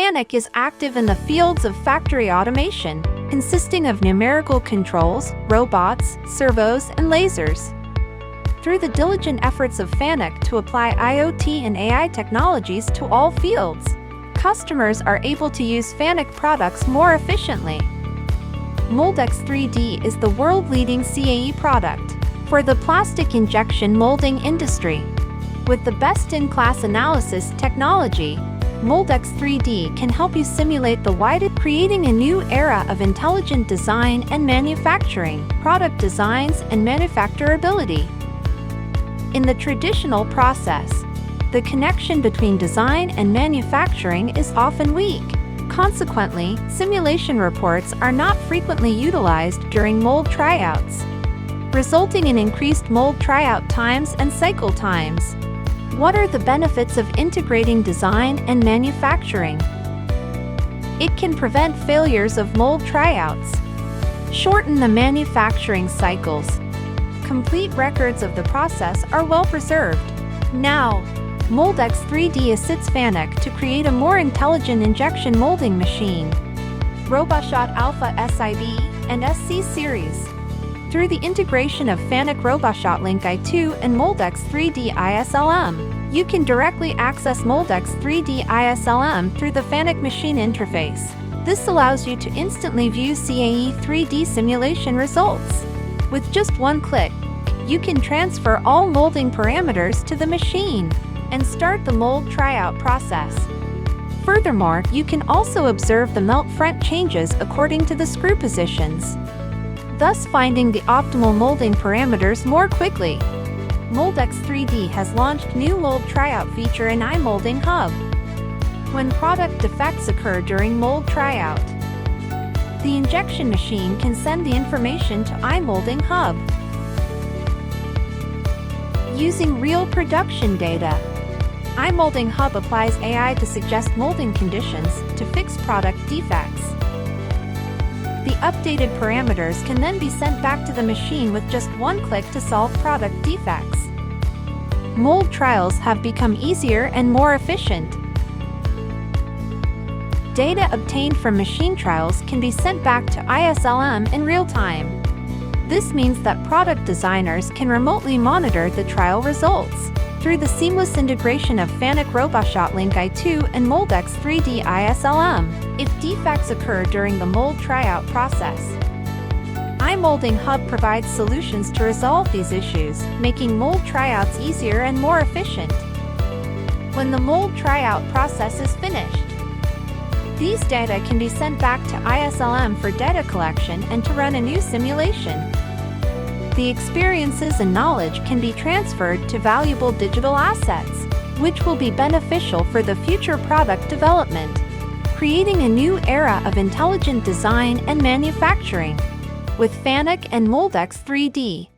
FANUC is active in the fields of factory automation, consisting of numerical controls, robots, servos, and lasers. Through the diligent efforts of FANUC to apply IoT and AI technologies to all fields, customers are able to use FANUC products more efficiently. Moldex3D is the world-leading CAE product for the plastic injection molding industry. With the best-in-class analysis technology, Moldex3D can help you simulate the wide, creating a new era of intelligent design and manufacturing, product designs, and manufacturability. In the traditional process, the connection between design and manufacturing is often weak. Consequently, simulation reports are not frequently utilized during mold tryouts, resulting in increased mold tryout times and cycle times. What are the benefits of integrating design and manufacturing? It can prevent failures of mold tryouts, shorten the manufacturing cycles. Complete records of the process are well preserved. Now, Moldex3D assists FANUC to create a more intelligent injection molding machine. ROBOSHOT Alpha SIB and SC series. Through the integration of FANUC ROBOSHOT-LINKi2 and Moldex3D iSLM, you can directly access Moldex3D iSLM through the FANUC machine interface. This allows you to instantly view CAE 3D simulation results. With just one click, you can transfer all molding parameters to the machine and start the mold tryout process. Furthermore, you can also observe the melt front changes according to the screw positions, thus finding the optimal molding parameters more quickly. Moldex3D has launched new mold tryout feature in iMolding Hub. When product defects occur during mold tryout, the injection machine can send the information to iMolding Hub. Using real production data, iMolding Hub applies AI to suggest molding conditions to fix product defects. The updated parameters can then be sent back to the machine with just one click to solve product defects. Mold trials have become easier and more efficient. Data obtained from machine trials can be sent back to iSLM in real time. This means that product designers can remotely monitor the trial results through the seamless integration of FANUC ROBOSHOT-LINKi2 and Moldex3D iSLM, if defects occur during the mold tryout process. iMolding Hub provides solutions to resolve these issues, making mold tryouts easier and more efficient. When the mold tryout process is finished, these data can be sent back to iSLM for data collection and to run a new simulation. The experiences and knowledge can be transferred to valuable digital assets, which will be beneficial for the future product development, creating a new era of intelligent design and manufacturing with FANUC and Moldex3D.